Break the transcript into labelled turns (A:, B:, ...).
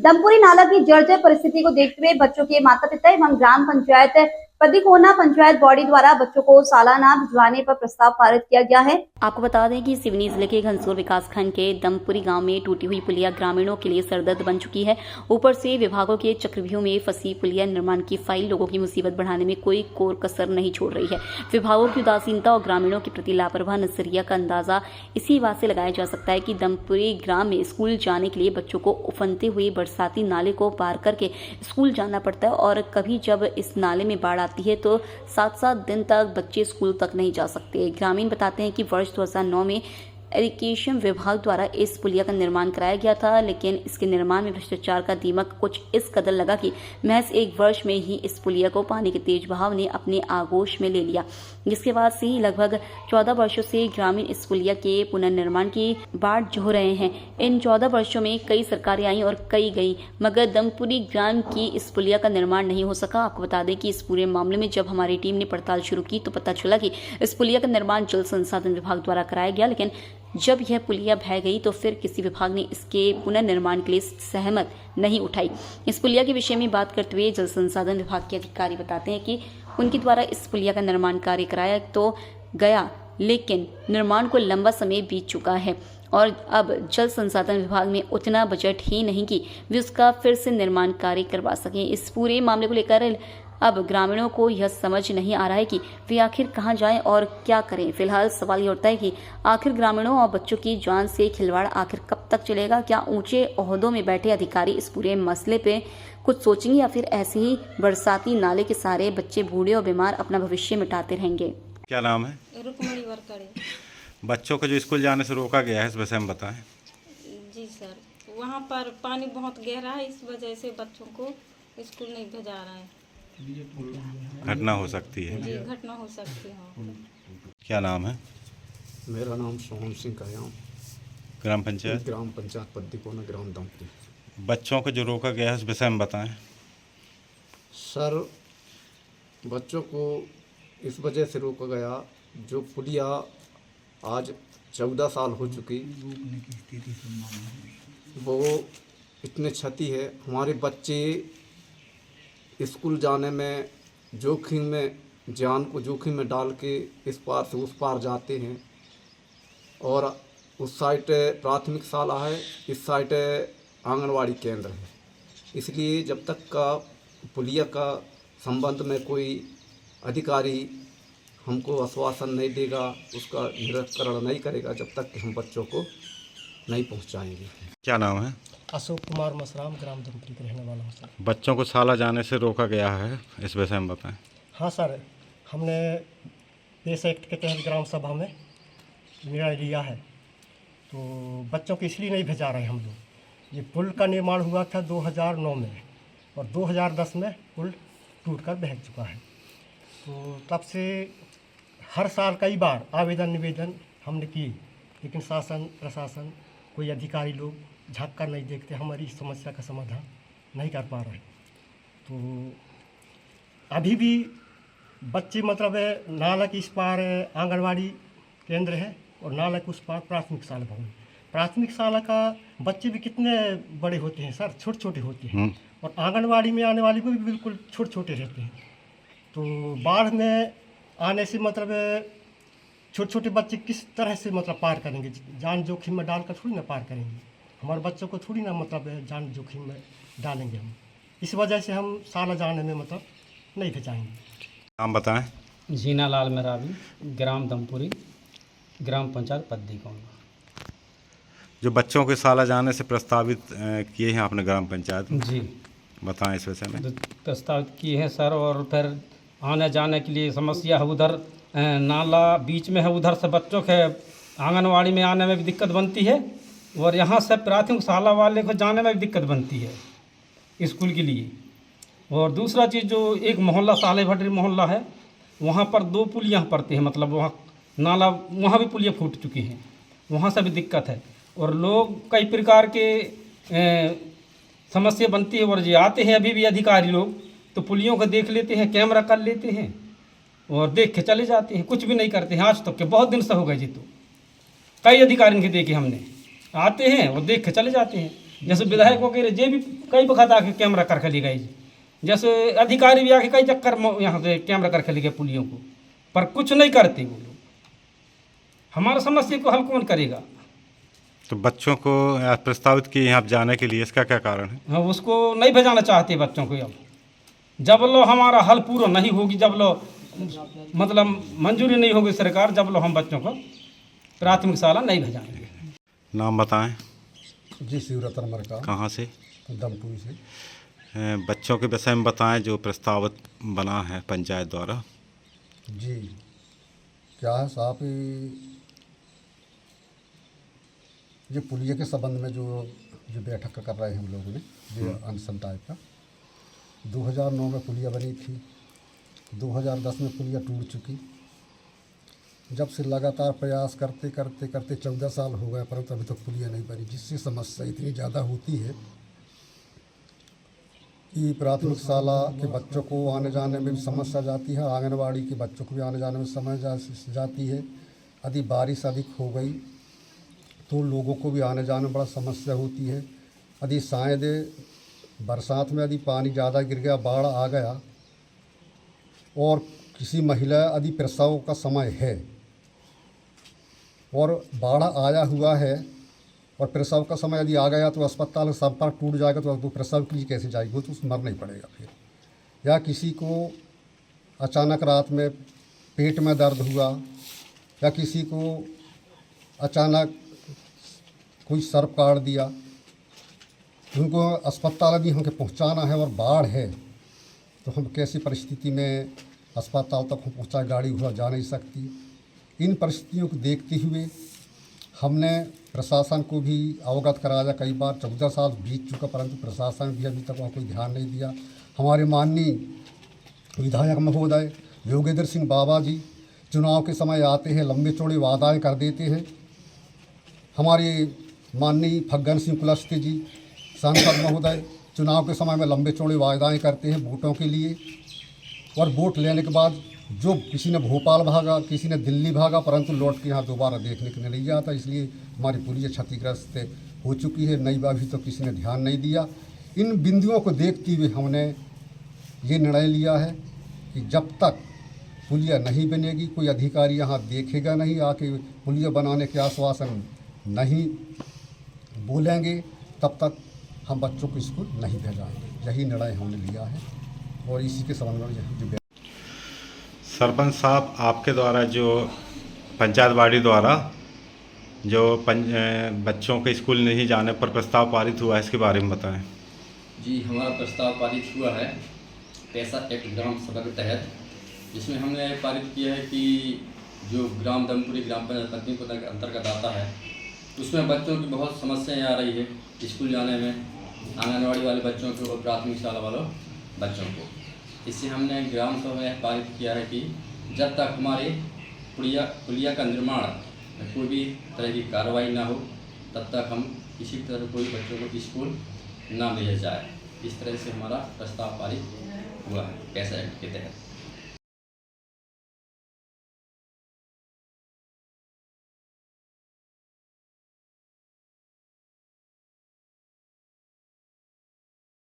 A: दमपुरी नाला की जर्जर परिस्थिति को देखते हुए बच्चों के माता पिता एवं ग्राम पंचायत पद्दीकोना पंचायत बॉडी द्वारा बच्चों को सालाना भिजवाने पर प्रस्ताव पारित किया गया है। आपको बता दें कि सिवनी जिले के घनसोर विकासखंड के दमपुरी गांव में टूटी हुई पुलिया ग्रामीणों के लिए सरदर्द बन चुकी है। ऊपर से विभागों के चक्रव्यूह में फंसी पुलिया निर्माण की फाइल लोगों की मुसीबत बढ़ाने में कोई कोर कसर नहीं छोड़ रही है। विभागों की उदासीनता और ग्रामीणों के प्रति लापरवाह नजरिया का अंदाजा इसी बात से लगाया जा सकता है कि दमपुरी ग्राम में स्कूल जाने के लिए बच्चों को उफनते हुए बरसाती नाले को पार करके स्कूल जाना पड़ता है और कभी जब इस नाले में बाढ़ आती है तो 7-7 दिन तक बच्चे स्कूल तक नहीं जा सकते। ग्रामीण बताते हैं कि वर्ष 2009 में एजुकेशन विभाग द्वारा इस पुलिया का निर्माण कराया गया था, लेकिन इसके निर्माण में भ्रष्टाचार का दीमक कुछ इस कदर लगा कि महज 1 वर्ष में ही इस पुलिया को पानी के तेज बहाव ने अपने आगोश में ले लिया, जिसके बाद से ही लगभग 14 वर्षों से ग्रामीण इस पुलिया के पुनर्निर्माण की बाट जोह रहे हैं। इन 14 वर्षों में कई सरकारें आई और कई गई, मगर दमपुरी ग्राम की इस पुलिया का निर्माण नहीं हो सका। आपको बता दें कि इस पूरे मामले में जब हमारी टीम ने पड़ताल शुरू की तो पता चला कि इस पुलिया का निर्माण जल संसाधन विभाग द्वारा कराया गया, लेकिन जब यह पुलिया बह गई तो फिर किसी विभाग ने इसके पुनर्निर्माण के लिए सहमत नहीं उठाई। इस पुलिया के विषय में बात करते हुए जल संसाधन विभाग के अधिकारी बताते हैं कि उनके द्वारा इस पुलिया का निर्माण कार्य कराया तो गया, लेकिन निर्माण को लंबा समय बीत चुका है और अब जल संसाधन विभाग में उतना बजट ही नहीं कि वे उसका फिर से निर्माण कार्य करवा सकें। इस पूरे मामले को लेकर अब ग्रामीणों को यह समझ नहीं आ रहा है कि वे आखिर कहां जाएं और क्या करें। फिलहाल सवाल ये उठता है कि आखिर ग्रामीणों और बच्चों की जान से खिलवाड़ आखिर कब तक चलेगा? क्या ऊंचे ओहदों में बैठे अधिकारी इस पूरे मसले पे कुछ सोचेंगे या फिर ऐसे ही बरसाती नाले के सारे बच्चे बूढ़े और बीमार अपना भविष्य मिटाते रहेंगे?
B: क्या नाम है?
C: रुकमणी वरकड़े।
B: बच्चों को जो स्कूल जाने से रोका गया है इस विषय में बताएं।
C: जी सर, वहाँ पर पानी बहुत गहरा है, इस वजह से बच्चों को स्कूल नहीं भेजा रहा है।
B: घटना हो सकती है।
C: जी, घटना हो सकती है।
B: क्या नाम है?
D: मेरा नाम सोहन सिंह कयाम,
B: ग्राम पंचायत
D: पद्दीकोना ग्राम दमपुरी।
B: बच्चों को जो रोका गया है इस विषय में बताएं।
D: सर, बच्चों को इस वजह से रोका गया, जो पुलिया आज 14 साल हो चुकी, वो इतने क्षति है। हमारे बच्चे स्कूल जाने में जोखिम में, जान को जोखिम में डाल के इस पार से उस पार जाते हैं और उस साइड प्राथमिक शाला है, इस साइड आंगनवाड़ी केंद्र है। इसलिए जब तक का पुलिया का संबंध में कोई अधिकारी हमको आश्वासन नहीं देगा, उसका निराकरण नहीं करेगा, जब तक कि हम बच्चों को नहीं पहुंचाएंगे।
B: क्या नाम है?
E: अशोक कुमार मसराम, ग्राम दमपुरी का रहने वाला हूँ सर।
B: बच्चों को शाला जाने से रोका गया है, इस विषय में बताएं।
E: हाँ सर, हमने पेश एक्ट के तहत ग्राम सभा में निर्णय लिया है, तो बच्चों को इसलिए नहीं भेजा रहे हम लोग। ये पुल का निर्माण हुआ था 2009 में और 2010 में पुल टूटकर बह चुका है, तो तब से हर साल कई बार आवेदन निवेदन हमने किए, लेकिन शासन प्रशासन कोई अधिकारी लोग झाँक कर नहीं देखते, हमारी समस्या का समाधान नहीं कर पा रहे। तो अभी भी बच्चे मतलब नाला के इस पार आंगनवाड़ी केंद्र है और नाला के उस पार प्राथमिक शाला भवन। प्राथमिक शाला का बच्चे भी कितने बड़े होते हैं सर, छोटे छोटे होते हैं, और आंगनवाड़ी में आने वाले को भी बिल्कुल छोटे छोटे रहते हैं। तो बाढ़ में आने से मतलब छोटे छोटे बच्चे किस तरह से मतलब पार करेंगे? जान जोखिम में डालकर थोड़ी ना पार करेंगे, हमारे बच्चों को थोड़ी ना मतलब जान जोखिम में डालेंगे हम। इस वजह से हम शाला जाने में मतलब नहीं भेजाएंगे।
B: नाम बताएं।
F: जीना लाल मेरावी, ग्राम दमपुरी, ग्राम पंचायत पद्दीकोना।
B: जो बच्चों के शाला जाने से प्रस्तावित किए हैं आपने ग्राम पंचायत में,
F: जी
B: बताएं इस विषय में।
F: प्रस्तावित किए हैं सर, और फिर आने जाने के लिए समस्या है। उधर नाला बीच में है, उधर से बच्चों के आंगनवाड़ी में आने में भी दिक्कत बनती है और यहाँ से प्राथमिक शाला वाले को जाने में भी दिक्कत बनती है स्कूल के लिए। और दूसरा चीज़, जो एक मोहल्ला साले भटरी मोहल्ला है, वहाँ पर 2 पुलियाँ पड़ती हैं, मतलब वहाँ नाला, वहाँ भी पुलियाँ फूट चुकी हैं, वहाँ से भी दिक्कत है और लोग कई प्रकार के समस्या बनती है। और ये आते हैं अभी भी अधिकारी लोग, तो पुलियों को देख लेते हैं, कैमरा कर लेते हैं और देख के चले जाते हैं, कुछ भी नहीं करते हैं आज तक के। बहुत दिन से हो गए जी, तो कई अधिकारियों के देखे हमने, आते हैं और देख के चले जाते हैं। जैसे विधायकों के जे भी कई वक्त आके कैमरा कर ले गए, जैसे अधिकारी भी आके कई चक्कर यहाँ से कैमरा कर ले गए पुलियों को, पर कुछ नहीं करते वो लोग। हमारा समस्या को हल कौन करेगा?
B: तो बच्चों को प्रस्तावित किए यहाँ जाने के लिए, इसका क्या कारण है?
F: हाँ, उसको नहीं भेजाना चाहते बच्चों को। अब जब लो हमारा हल पूरा नहीं होगी, जब लो मतलब मंजूरी नहीं होगी सरकार, जब लो हम बच्चों को प्राथमिक शाला नहीं भेजाएंगे।
B: नाम बताएं।
G: जी, शिवरतन मरका,
B: कहाँ से?
G: दमपुरी से।
B: बच्चों के विषय में बताएं जो प्रस्तावित बना है पंचायत द्वारा।
G: जी, क्या है साहब, ये पुलिया के संबंध में जो बैठक कर रहे हैं हम लोगों ने, ये अनशन टाइप का। 2009 में पुलिया बनी थी, 2010 में पुलिया टूट चुकी। जब से लगातार प्रयास करते करते करते 14 साल हो गए, परंतु अभी तक पुलिया नहीं बनी, जिससे समस्या इतनी ज़्यादा होती है कि प्राथमिक शाला के बच्चों को आने जाने में भी समस्या जाती है, आंगनवाड़ी के बच्चों को भी आने जाने में समस्या जाती है। यदि बारिश अधिक हो गई तो लोगों को भी आने जाने में बड़ा समस्या होती है। यदि शायद बरसात में यदि पानी ज़्यादा गिर गया, बाढ़ आ गया, और किसी महिला यदि प्रसव का समय है और बाढ़ आया हुआ है और प्रसव का समय यदि आ गया, तो अस्पताल का संपर्क टूट जाएगा, तो वो प्रसव के लिए कैसे जाएगी? वो तो मरना ही पड़ेगा फिर। या किसी को अचानक रात में पेट में दर्द हुआ, या किसी को अचानक कोई सर्प काट दिया, उनको अस्पताल यदि हमको पहुंचाना है और बाढ़ है, तो हम कैसी परिस्थिति में अस्पताल तक हम पहुँचाए? गाड़ी घोड़ा जा नहीं सकती। इन परिस्थितियों को देखते हुए हमने प्रशासन को भी अवगत कराया कई बार। 14 साल बीत चुका, परंतु प्रशासन भी अभी तक वहाँ कोई ध्यान नहीं दिया। हमारे माननीय विधायक महोदय योगेंद्र सिंह बाबा जी चुनाव के समय आते हैं, लंबे चौड़े वादाएँ कर देते हैं। हमारे माननीय फग्गन सिंह कुलस्ते जी सांसद महोदय चुनाव के समय में लंबे चौड़े वायदाएँ करते हैं वोटों के लिए, और वोट लेने के बाद जो किसी ने भोपाल भागा, किसी ने दिल्ली भागा, परंतु लौट के यहाँ दोबारा देखने के लिए नहीं आता। इसलिए हमारी पुलिया क्षतिग्रस्त हो चुकी है। नई बार भी तो किसी ने ध्यान नहीं दिया। इन बिंदुओं को देखते हुए हमने ये निर्णय लिया है कि जब तक पुलिया नहीं बनेगी, कोई अधिकारी यहाँ देखेगा नहीं, आके पुलिया बनाने के आश्वासन नहीं बोलेंगे, तब तक हम बच्चों को स्कूल नहीं भेजाएंगे। यही निर्णय हमने लिया है और इसी के संबंध में जो
B: सरपंच साहब, आपके द्वारा जो पंचायतवाड़ी द्वारा जो बच्चों के स्कूल नहीं जाने पर प्रस्ताव पारित हुआ है, इसके बारे में बताएं।
H: जी, हमारा प्रस्ताव पारित हुआ है पैसा एक्ट ग्राम सभा के तहत, जिसमें हमने पारित किया है कि जो ग्राम दमपुरी ग्राम पंचायत के अंतर्गत आता है, उसमें बच्चों की बहुत समस्याएं आ रही है स्कूल जाने में, आंगनवाड़ी वाले बच्चों को और प्राथमिक शाला वालों बच्चों को। इससे हमने ग्राम सभा में पारित किया है कि जब तक हमारे पुलिया का निर्माण में कोई भी तरह की कार्रवाई ना हो, तब तक हम किसी तरह कोई बच्चों को स्कूल ना भेजा जाए। इस तरह से हमारा प्रस्ताव पारित हुआ है पैसा एक्ट के तहत।